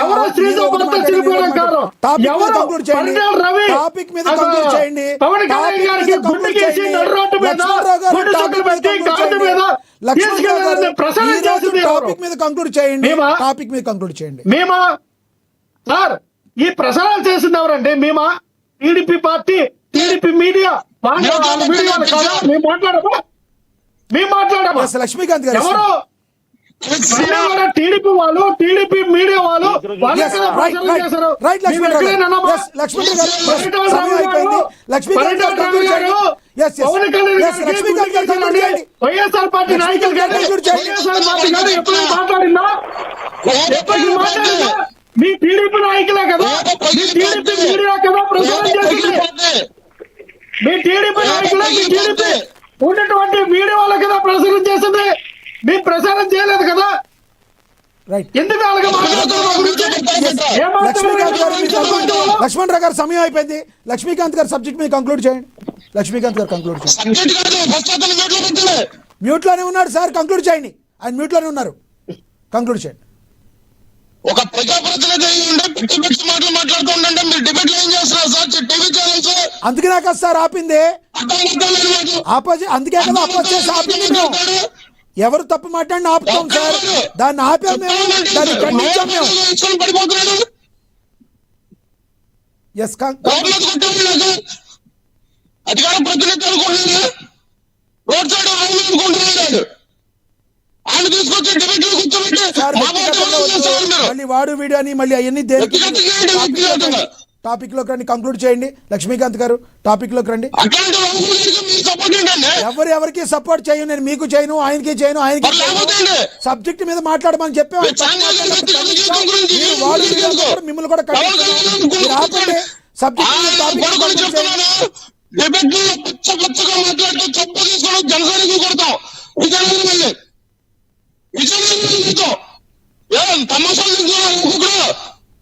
ఎవరో శ్రీతో భర్త చనిపోవడం కాదు. ఎవరో పరిటాల రవి పవన్ కళ్యాణ్ గారికి గుండె కేసి నడు రోడ్డు మీద గుండె చుక్కలు పెట్టి గాడి మీద తీసుకెళ్ళాలని ప్రసారం చేసింది మేమా సార్? ఈ ప్రసారాలు చేసింది ఎవరండి? మేమా? TDP party, TDP media media కాదా? మేము మాట్లాడమా? లక్ష్మీకాంత్ గారు ఎవరో టీడీపీ వాళ్ళు, టీడీపీ మీడియా వాళ్ళు వైఎస్ఆర్ పార్టీ నాయకులు మాట్లాడిందా? మీ టీడీపీ నాయకులే కదా, మీ టీడీపీ మీడియా కదా ప్రచారం చేసింది. మీ టీడీపీ నాయకులే, మీ టీడీపీ ఉన్నటువంటి మీడియా వాళ్ళ కదా ప్రచారం చేసింది. మీ ప్రచారం చేయలేదు కదా. ఎందుకు లక్ష్మణ్ రావు గారు సమయం అయిపోయింది. లక్ష్మీకాంత్ గారు సబ్జెక్ట్ మీద కంక్లూడ్ చేయండి. లక్ష్మీకాంత్ గారు కంక్లూడ్ చేయండి. మ్యూట్ లోనే ఉన్నాడు సార్, కంక్లూడ్ చేయండి. ఆయన మ్యూట్ లోనే ఉన్నారు, కంక్లూడ్ చేయండి. ఒక ప్రజాప్రతినిధి మాటలు మాట్లాడుతూ ఉండండి. మీరు డిబేట్ ఏం చేస్తున్నారు సార్? టీవీ ఛానల్స్ అందుకే నాకు సార్ ఆపింది, అందుకే కదా అపోజ్ చేసి ఆపింది. ఎవరు తప్పు మాట్లాడిన ఆపుతాం సార్, దాన్ని ఆపాం మేము, దాన్ని ఖండించాం మేము. అధికార ప్రతినిధి అనుకుంటున్నాడు, రోడ్ సైడ్ అనుకుంటున్నాడు. ఆయన తీసుకొచ్చి డిబేట్ మళ్ళీ వాడు వీడు అని మళ్ళీ అవన్నీ టాపిక్ లోకి రండి, కంక్లూడ్ చేయండి. లక్ష్మీకాంత్ గారు టాపిక్ లోకి రండి. ఎవరికి సపోర్ట్ చేయను, నేను మీకు చేయను, ఆయనకి చేయను. ఆయనకి సబ్జెక్ట్ మీద మాట్లాడమని చెప్పాము. మిమ్మల్ని కూడా ఆపండి. సబ్జెక్ట్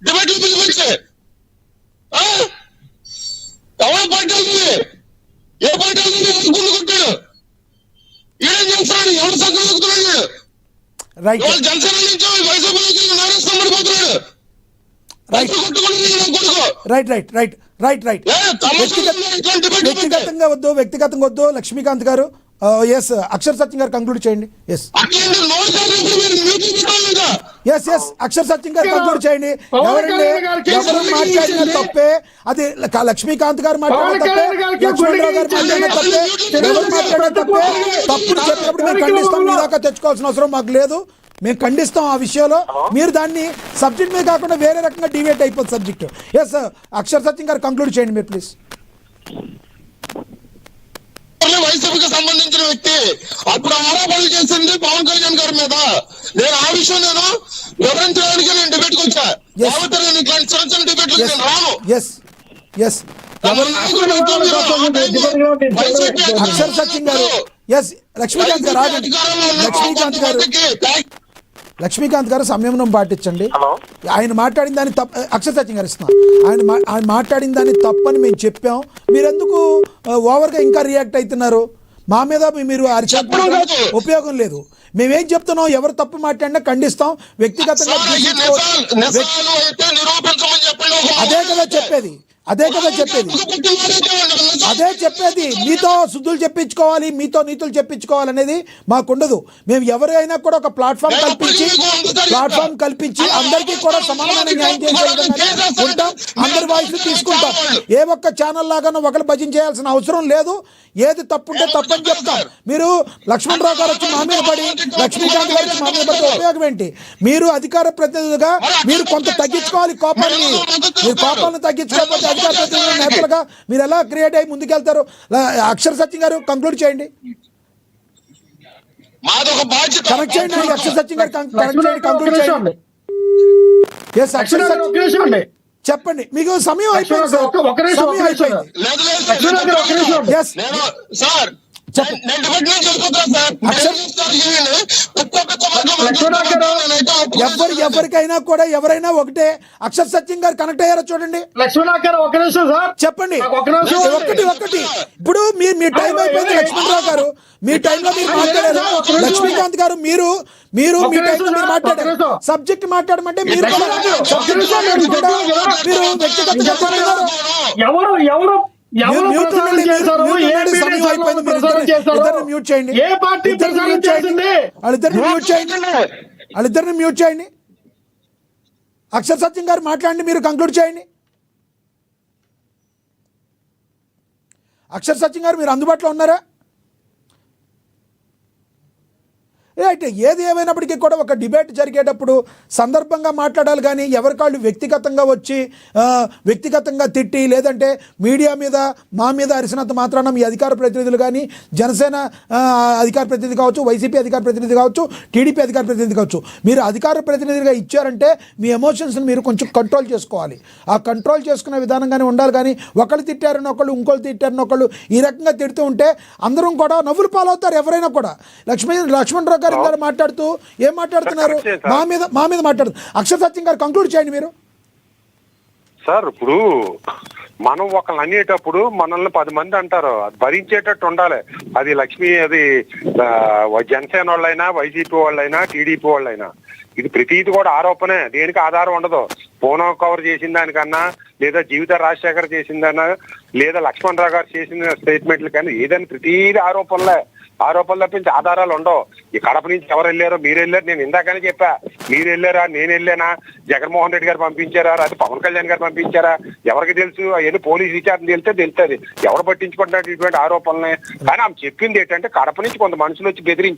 డిబేట్లు పిలిపించే ఎవరు పార్టీ అవుతుంది? ఏ పార్టీ అవుతుంది? ఎవరు గుండు కొట్టాడు? ఏం చేస్తాడు? ఎవరు సంఖ్య దొక్కుతున్నాడు? ఎవరు జనసేన నుంచి వైసీపీ నుంచి నారాయణ పడిపోతున్నాడు. వ్యక్తిగతంగా వద్దు. లక్ష్మీకాంత్ గారు ఎస్ అక్షర్ సత్యం గారు కంక్లూడ్ చేయండి. ఎస్ అక్షర్ సత్యం గారు కంక్లూడ్ చేయండి. ఎవరు మాట్లాడిన తప్పే, అది లక్ష్మీకాంత్ గారు మాట్లాడిన తప్పే, లక్ష్మణరావు గారు మాట్లాడిన తప్పే, ఎవరు మాట్లాడిన తప్పే. తప్పుడు చెప్పినప్పుడు మేము ఖండిస్తాం. మీ దాకా తెచ్చుకోవాల్సిన అవసరం మాకు లేదు. మేము ఖండిస్తాం ఆ విషయంలో. మీరు దాన్ని సబ్జెక్ట్ మీద కాకుండా వేరే రకంగా డివేట్ అయిపోతుంది సబ్జెక్ట్. ఎస్ అక్షర్ సత్యం గారు కంక్లూడ్ చేయండి మీరు ప్లీజ్. వైసీపీకి సంబంధించిన వ్యక్తి అప్పుడు ఆరోపణలు చేసింది పవన్ కళ్యాణ్ గారి మీద. నేను ఆ విషయం నేను వివరించడానికి నేను డిబేట్కి వచ్చా. చిన్న చిన్న డిబేట్లు నేను రాను. అక్షర్ సత్యం గారు ఎస్ లక్ష్మీకాంత్ గారు ఆగండి. లక్ష్మీకాంత్ గారు సంయమనం పాటించండి. ఆయన మాట్లాడిన దాన్ని తప్ప అక్షర్ సత్యం గారు ఇస్తున్నాం. ఆయన మాట్లాడిన దాన్ని తప్పని మేము చెప్పాం. మీరెందుకు ఓవర్గా ఇంకా రియాక్ట్ అవుతున్నారు? మా మీద మీరు అరిచేత ఉపయోగం లేదు. మేమేం చెప్తున్నాం, ఎవరు తప్పు మాట్లాడినా ఖండిస్తాం. వ్యక్తిగతంగా అదే కదా చెప్పేది. మీతో శుద్ధులు చెప్పించుకోవాలి, మీతో నీతులు చెప్పించుకోవాలి అనేది మాకుండదు. మేము ఎవరైనా కూడా ఒక ప్లాట్ఫామ్ కల్పించి అందరికీ కూడా సమానమైన న్యాయం చేసే విధంగా ఉంటాం. అందరి వాయిస్ తీసుకుంటాం. ఏ ఒక్క ఛానల్ లాగానో ఒకరు భజన చేయాల్సిన అవసరం లేదు. ఏది తప్పుంటే తప్పని చెప్తాం. మీరు లక్ష్మణరావు గారు వచ్చి మా మీద పడి, లక్ష్మీకాంత్ గారు వచ్చి మా మీద పడి ఉపయోగం ఏంటి? మీరు అధికార ప్రతినిధులుగా మీరు కొంత తగ్గించుకోవాలి కోపాన్ని. మీరు కోపాలను తగ్గించుకోకపోతే అధికార ప్రతినిధుల నేతలుగా మీరు ఎలా క్రియేట్ అయ్యి ముందుకెళ్తారు? అక్షర్ సత్యం గారు కంక్లూడ్ చేయండి. కనెక్ట్ చేయండి. అక్షర్ సత్యం గారు కనెక్ట్ చేయండి, కంక్లూడ్ చేయండి. ఎస్ అక్షర్ సత్యం చెప్పండి. మీకు సమయం అయిపోయింది. చెప్పు. నేను డిబేట్ నుంచి వెళ్ళిపోతాను సార్. ఎవరికైనా కూడా ఎవరైనా ఒకటే. అక్షర్ సత్యం గారు కనెక్ట్ అయ్యారో చూడండి. లక్ష్మణరావు గారు ఒక నిమిషం సార్ చెప్పండి. ఒక నిమిషం ఒకటి ఇప్పుడు మీ టైం అయిపోయింది. లక్ష్మణరావు గారు మీ టైంలో మీరు మాట్లాడారు. లక్ష్మీకాంత్ గారు మీరు మీ టైంలో మీరు మాట్లాడారు. సబ్జెక్ట్ మాట్లాడమంటే మీరు వ్యక్తిగతంగా చెప్తున్నారు. ఎవరు ప్రసారం చేశారు? ఏ మీడియా ఛానల్ ప్రసారం చేశారు? మ్యూట్ చేయండి. ఏ పార్టీ ప్రసారం చేసింది? వాళ్ళిద్దరిని మ్యూట్ చేయండి. అక్షర్ సత్యం గారు మాట్లాడండి, మీరు కంక్లూడ్ చేయండి. అక్షర్ సత్యం గారు మీరు అందుబాటులో ఉన్నారా? రైట్. ఏది ఏమైనప్పటికీ కూడా ఒక డిబేట్ జరిగేటప్పుడు సందర్భంగా మాట్లాడాలి, కానీ ఎవరికాళ్ళు వ్యక్తిగతంగా వచ్చి వ్యక్తిగతంగా తిట్టి లేదంటే మీడియా మీద మా మీద అరిసినంత మాత్రాన మీ అధికార ప్రతినిధులు కానీ జనసేన అధికార ప్రతినిధి కావచ్చు, వైసీపీ అధికార ప్రతినిధి కావచ్చు, టీడీపీ అధికార ప్రతినిధి కావచ్చు, మీరు అధికార ప్రతినిధిగా ఇచ్చారంటే మీ ఎమోషన్స్ని మీరు కొంచెం కంట్రోల్ చేసుకోవాలి. ఆ కంట్రోల్ చేసుకునే విధానంగానే ఉండాలి. కానీ ఒకళ్ళు తిట్టారని ఒకళ్ళు, ఇంకోళ్ళు తిట్టారని ఒకళ్ళు ఈ రకంగా తిడుతూ ఉంటే అందరం కూడా నవ్వులు పాలవుతారు. ఎవరైనా కూడా. లక్ష్మణరావు గారు మాట్లాడుతూ ఏం మాట్లాడుతున్నారు? మా మీద మాట్లాడుతూ. అక్షర్ సత్యం గారు కంక్లూడ్ చేయండి మీరు. సార్ ఇప్పుడు మనం ఒకళ్ళని అనేటప్పుడు మనల్ని 10 మంది అంటారు, అది భరించేటట్టు ఉండాలి. అది అది జనసేన వాళ్ళైనా, వైసీపీ వాళ్ళైనా, టీడీపీ వాళ్ళైనా, ఇది ప్రతిది కూడా ఆరోపణే. దేనికి ఆధారం ఉండదు. ఫోన్ కవర్ చేసిన దానికన్నా, లేదా జీవిత రాజశేఖర్ చేసిందన్నా, లేదా లక్ష్మణరావు గారు చేసిన స్టేట్మెంట్లు కానీ ఏదైనా ప్రతిది ఆరోపణలు తప్పించి ఆధారాలు ఉండవు. ఈ కడప నుంచి ఎవరు వెళ్ళారో, మీరు వెళ్ళారు, నేను ఇందాకనే చెప్పా. మీరు వెళ్ళారా, నేను వెళ్ళానా, జగన్మోహన్ రెడ్డి గారు పంపించారా, అది పవన్ కళ్యాణ్ గారు పంపించారా, ఎవరికి తెలుసు? అవన్నీ పోలీసు విచారణ తెలుస్తుంది. ఎవరు పట్టించుకుంటున్నారు ఇటువంటి ఆరోపణలే. కానీ ఆమె చెప్పింది ఏంటంటే కడప నుంచి కొంత మనుషులు వచ్చి బెదిరించి